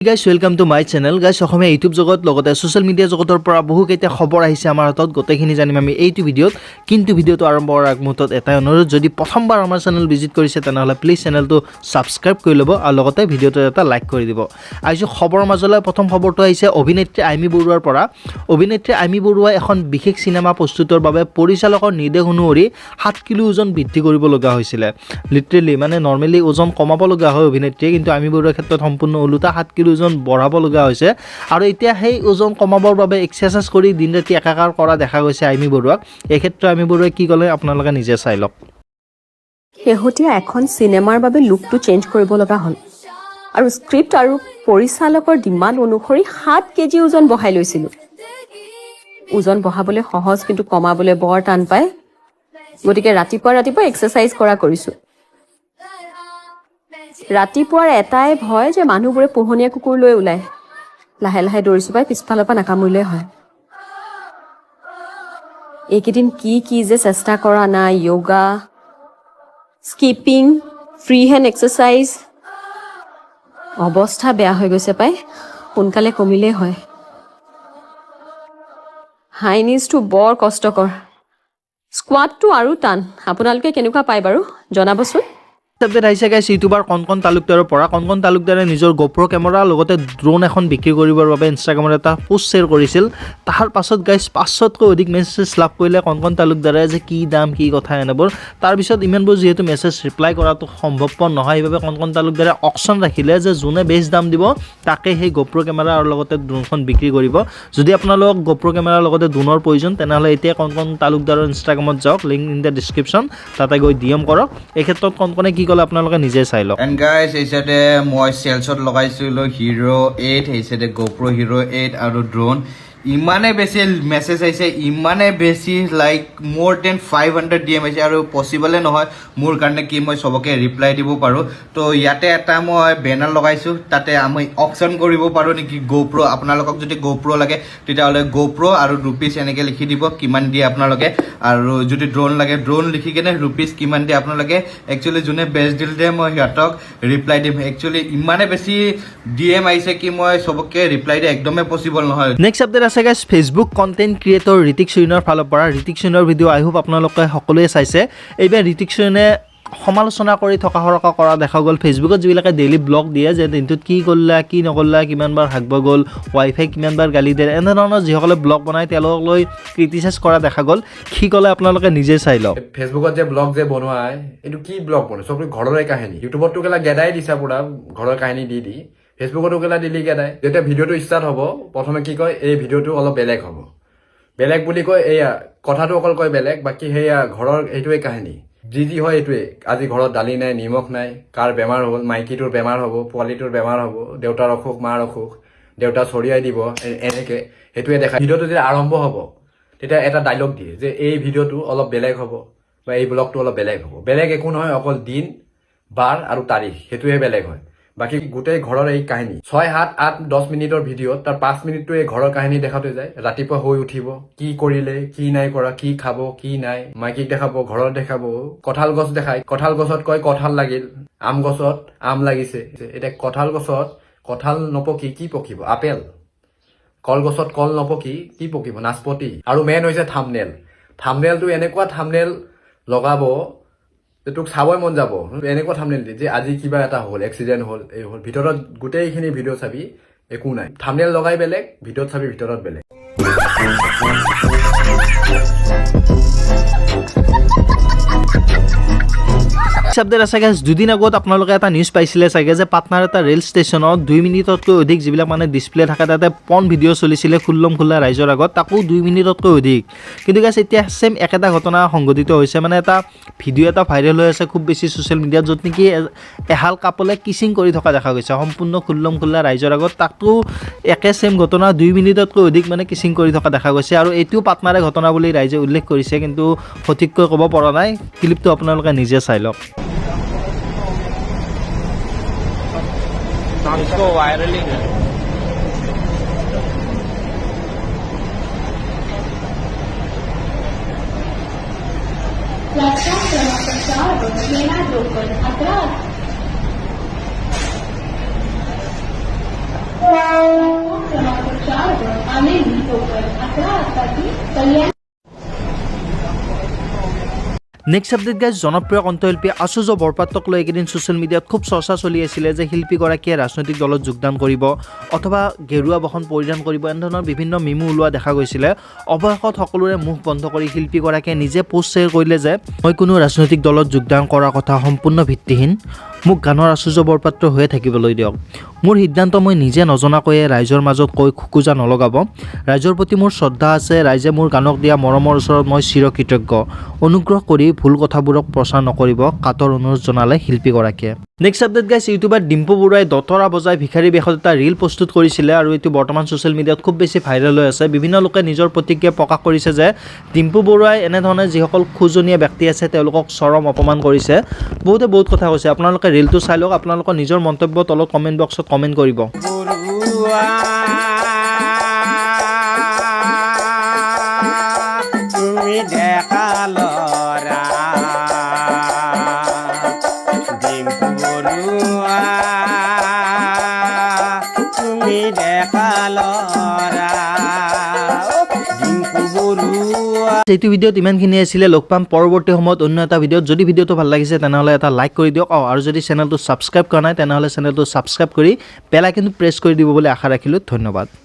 Guys, welcome to my channel. Guys, Assamese YouTube জগত লগতে social media জগতৰ পৰা বহু কেইটা খবৰ আহিছে আমাৰ হাতত গোটেইখিনি জানিম আমি এইটো ভিডিঅ'ত কিন্তু ভিডিঅ'টো আৰম্ভ কৰাৰ আগমুহূৰ্তত এটাই অনুৰোধ যদি প্ৰথমবাৰ আমাৰ চেনেল ভিজিট কৰিছে তেনেহলে প্লিজ চেনেলটো সাবস্ক্ৰাইব কৰি ল'ব আৰু লগতে ভিডিঅ'টো এটা লাইক কৰি দিব আজি খবৰৰ মাজলৈ প্ৰথম খবৰটো আহিছে অভিনেত্ৰী আইমি বৰুৱাৰ পৰা অভিনেত্ৰী আইমি বৰুৱা এখন বিশেষ সিনেমা প্ৰস্তুতৰ বাবে পৰিচালকৰ নিৰ্দেশ অনুসৰি 7 কিলো ওজন বৃদ্ধি কৰিব লগা হৈছিল লিটাৰেলি মানে নৰমালি ওজন কমাব লগা হয় অভিনেত্ৰী কিন্তু আইমি বৰুৱাৰ ক্ষেত্ৰত সম্পূৰ্ণ ওলোটা 7 কিলো ওজন বঢ়াব লগা হৈছে আৰু এতিয়া সেই ওজন কমাবৰ বাবে এক্সাৰসাইজ কৰি দিন ৰাতি একাকাৰ কৰা দেখা গৈছে আইমি বৰুৱাক এই ক্ষেত্ৰত আইমি বৰুৱাই কি ক'লে আপোনালোকে নিজে চাই লওক শেহতীয়া এখন সিনেমাৰ বাবে লুকটো চেঞ্জ কৰিব লগা হ'ল আৰু স্ক্ৰিপ্ট আৰু পৰিচালকৰ ডিমাণ্ড অনুসৰি 7 কেজি ওজন বঢ়াই লৈছিল ওজন বঢ়াবলৈ সহজ কিন্তু কমাবলৈ বৰ টান পায় গতিকে ৰাতিপুৱা এক্সাৰসাইজ কৰিছো ৰাতিপুৱাৰ এটাই ভয় যে মানুহবোৰে পোহনীয়া কুকুৰ লৈ ওলাই লাহে লাহে দৌৰিছো পাই পিছফালৰ পৰা নাকামুৰিলে হয় এইকেইদিন কি যে চেষ্টা কৰা নাই yoga skipping free hand exercise অৱস্থা বেয়া হৈ গৈছে পাই সোনকালে কমিলে হয় হাই নিজটো বৰ কষ্টকৰ স্কোৱাটটো আৰু টান আপোনালোকে কেনেকুৱা পায় বাৰু জনাবচোন আপডেট আহিছে গাইছ ইউটিউবাৰ কনকন তালুকদাৰৰ পৰা কনকন তালুকদাৰে নিজৰ গোপ্ৰ কেমেৰা লগতে ড্ৰোন এখন বিক্ৰী কৰিবৰ বাবে ইনষ্টাগ্ৰামত এটা পোষ্ট শ্বেয়াৰ কৰিছিল তাৰ পাছত গাইছ 500তকৈ অধিক মেছেজ লাভ কৰিলে কনকন তালুকদাৰে যে কি দাম কি কথা এনেবোৰ তাৰ পিছত ইমানবোৰ যিহেতু মেছেজ ৰিপ্লাই কৰাটো সম্ভৱপৰ নহয় এইভাবে কনকন তালুকদাৰে অকশ্যন ৰাখিলে যে যোনে বেছ দাম দিব তাকে সেই গোপ্ৰ কেমেৰা আৰু লগতে ড্ৰোনখন বিক্ৰী কৰিব যদি আপোনালোক গোপ্ৰ কেমেৰাৰ লগতে ড্ৰোনৰ প্ৰয়োজন তেনেহলে এতিয়া কনকন তালুকদাৰৰ ইনষ্টাগ্ৰামত যাওক লিংক ইন দ্য ডেছক্ৰিপশ্যন তাতে গৈ ডিএম কৰক এই ক্ষেত্ৰত কনকনে কি আপোনালোকে নিজে চাই লওক এন্ড গাইস এইসাতে মই সেলছত লগাইছিলো হিৰো 8 এইসাতে গোপ্ৰ হিৰো 8 আৰু ড্ৰোন ইমানে বেছি মেছেজ আহিছে ইমানে বেছি লাইক মোৰ দেন 500 ডিএম আহিছে আৰু পসিবল নহয় মোৰ কাৰণে কি মই সবকে ৰিপ্লাই দিব পাৰো তো ইয়াতে এটা মই বেনাৰ লগাইছো তাতে আমি অপচন কৰিব পাৰো নেকি গোপ্ৰ আপোনালোকক যদি গোপ্ৰ লাগে তেতিয়াহলে গোপ্ৰ আৰু ৰুপিস এনেকে লিখি দিব কিমান দিয়ে আপোনালোকে আৰু যদি ড্ৰোন লাগে ড্ৰোন লিখি কেনে ৰুপিস কিমান দিয়ে আপোনালোকে একচুয়ালি যোনে বেষ্ট ডিল দিয়ে মই হিয়াতক ৰিপ্লাই দিম একচুয়ালি ইমানে বেছি ডিএম আহিছে কি মই সবকে ৰিপ্লাই দি একদমে পসিবল নহয় নেক্সট আপডেট আছে guys Facebook content creator Ritik সৈনৰ ফালৰ পৰা ঋতিক সৈনৰ ভিডিঅ' আই হোপ আপোনালোকে সকলোৱে চাইছে এইবাৰ ঋতিক সৈনে সমালোচনা কৰি থকা হৰকা কৰা দেখা গ'ল ফেসবুকত যিবিলাকে ডেইলি ব্লগ দিয়ে যে দিনটোত কি কৰিলা কি নকৰিলা কিমানবাৰ হাগব গ'ল ৱাইফাই কিমানবাৰ গালি দিয়ে এনেধৰণৰ যিসকলে ব্লগ বনায় তেওঁলোকক লৈ ক্ৰিটিচাইজ কৰা দেখা গ'ল কি ক'লে আপোনালোকে নিজে চাই লওক ফেসবুকত যে ব্লগ যে বনোৱাই এইটো কি ব্লগ বনাই সব ঘৰৰে কাহিনী ইউটিউবতো গেলা গেদাই দিছা পুৰা ঘৰৰ কাহিনী দি ফেসবুকতো গেলা দিলি গেদাই যেতিয়া ভিডিঅ'টো ষ্টাৰ্ট হ'ব প্ৰথমে কি কয় এই ভিডিঅ'টো অলপ বেলেগ হ'ব বেলেগ বুলি কয় এয়া কথাটো অকল কয় বেলেগ বাকি হেয়া ঘৰৰ এইটোৱে কাহিনী যি হয় এইটোৱে আজি ঘৰত দালি নাই নিমখ নাই কাৰ বেমাৰ হ'ল মাইকীটোৰ বেমাৰ হ'ব পোৱালিটোৰ বেমাৰ হ'ব দেউতাৰ অসুখ মাৰ অসুখ দেউতা চৰিয়াই দিব এনেকে সেইটোৱে দেখা ভিডিঅ'টো যেতিয়া আৰম্ভ হ'ব তেতিয়া এটা ডায়লগ দিয়ে যে এই ভিডিঅ'টো অলপ বেলেগ হ'ব বা এই ব্লগটো অলপ বেলেগ হ'ব বেলেগ একো নহয় অকল দিন বাৰ আৰু তাৰিখ সেইটোৱে বেলেগ হয় বাকি গোটেই ঘৰৰ এই কাহিনী 6 7 8 10 মিনিটৰ ভিডিঅ' তাৰ 5 মিনিটটো এই ঘৰৰ কাহিনী দেখাতে যায় ৰাতিপুৱা হৈ উঠিব কি কৰিলে কি নাই কৰা কি খাব কি নাই মাইকিক দেখাব ঘৰত দেখাব কঁঠাল গছ দেখাই কঁঠাল গছত কয় কঁঠাল লাগিল আম গছত আম লাগিছে এটা কঁঠাল গছত কঁঠাল নপকি কি পকিব আপেল কল গছত কল নপকি কি পকিব নাচপতি আৰু মেন হৈছে থাম্বনেলটো এনেকুৱা থাম্বনেল লগাব তোক চাবই মন যাব এনেকুৱা থাম্বনেল দি যে আজি কিবা এটা হ'ল এক্সিডেন্ট হ'ল এই হ'ল ভিতৰত গোটেইখিনি ভিডিঅ' চাবি একো নাই থাম্বনেল লগাই বেলেগ ভিডিঅ'ত চাবি ভিতৰত বেলেগ আপডেট আছে গাইছ দুদিন আগত আপোনালোকে এটা নিউজ পাইছিলে চাগে যে পাটনাৰ এটা ৰেল ষ্টেচনত 2 মিনিটতকৈ অধিক যিবিলাক মানে ডিছপ্লে থাকে তাতে পন ভিডিঅ' চলিছিলে খোলা ৰাইজৰ আগত তাকো 2 মিনিটতকৈ অধিক কিন্তু গাইছ এতিয়া সেম একেটা ঘটনা সংঘটিত হৈছে মানে এটা ভিডিঅ' এটা ভাইৰেল হৈ আছে খুব বেছি ছ'চিয়েল মিডিয়াত য'ত নেকি এহাল কাপলে কিচিং কৰি থকা দেখা গৈছে সম্পূৰ্ণ খোলা ৰাইজৰ আগত তাকো একে সেম ঘটনা 2 মিনিটতকৈ অধিক মানে কিচিং কৰি থকা দেখা গৈছে আৰু এইটো পাটনাৰে ঘটনা বুলি ৰাইজে উল্লেখ কৰিছে কিন্তু সঠিককৈ ক'ব পৰা নাই ক্লিপটো আপোনালোকে নিজে চাই লওক इसको वायरलिंग है प्लेटफॉर्म क्रमांक 4 वर मेला जोकर 11 आम्ही अकरा कल्याण নেক্সট আপডেট গাইজ জনপ্ৰিয় কণ্ঠশিল্পী আশুজ বৰপাত্ৰক লৈ এইকেইদিন ছ'চিয়েল মিডিয়াত খুব চৰ্চা চলি আছিলে যে শিল্পীগৰাকীয়ে ৰাজনৈতিক দলত যোগদান কৰিব অথবা গেৰুৱা বসন পৰিধান কৰিব এনেধৰণৰ বিভিন্ন মিমু ওলোৱা দেখা গৈছিলে অৱশেষত সকলোৰে মুখ বন্ধ কৰি শিল্পীগৰাকীয়ে নিজে পোষ্ট শ্বেয়াৰ কৰিলে যে মই কোনো ৰাজনৈতিক দলত যোগদান কৰাৰ কথা সম্পূৰ্ণ ভিত্তিহীন মোক গানৰ আশুজ বৰপাত্ৰ হৈয়ে থাকিবলৈ দিয়ক মোৰ সিদ্ধান্ত মই নিজে নজনাকৈয়ে ৰাইজৰ মাজত কৈ খুকুজা নলগাব ৰাইজৰ প্ৰতি মোৰ শ্ৰদ্ধা আছে ৰাইজে মোৰ গানক দিয়া মৰমৰ ওচৰত মই চিৰকৃতজ্ঞ অনুগ্ৰহ কৰি ভুল কথাবোৰক প্ৰচাৰ নকৰিব কাতৰ অনুৰোধ জনালে শিল্পীগৰাকীয়ে next update guys YouTuber Dimpu বৰুৱাই দতৰা বজাই ভিখাৰী বেশত এটা ৰীল প্ৰস্তুত কৰিছিলে আৰু এইটো বৰ্তমান ছ'চিয়েল মিডিয়াত খুব বেছি ভাইৰেল হৈ আছে বিভিন্ন লোকে নিজৰ প্ৰতিক্ৰিয়া প্ৰকাশ কৰিছে যে ডিম্পু বৰুৱাই এনেধৰণে যিসকল খোজনীয়া ব্যক্তি আছে তেওঁলোকক চৰম অপমান কৰিছে বহুতে বহুত কথা কৈছে আপোনালোকে ৰীলটো চাই লওক আপোনালোকৰ নিজৰ মন্তব্য তলত কমেণ্ট বক্সত কমেণ্ট কৰিব তুমি দেখালৰা ডিম্পু বৰুৱা তুমি দেখালৰা ডিম্পু বৰুৱা এইটো ভিডিঅ'ত ইমানখিনি আছিলে লগ পাম পৰৱৰ্তী সময়ত অন্য এটা ভিডিঅ'ত যদি ভিডিঅ'টো ভাল লাগিছে তেনেহ'লে এটা লাইক কৰি দিয়ক আৰু যদি চেনেলটো ছাবস্ক্ৰাইব কৰা নাই তেনেহ'লে চেনেলটো ছাবস্ক্ৰাইব কৰি বেল আইকনটো প্ৰেছ কৰি দিব বুলি আশা ৰাখিলোঁ ধন্যবাদ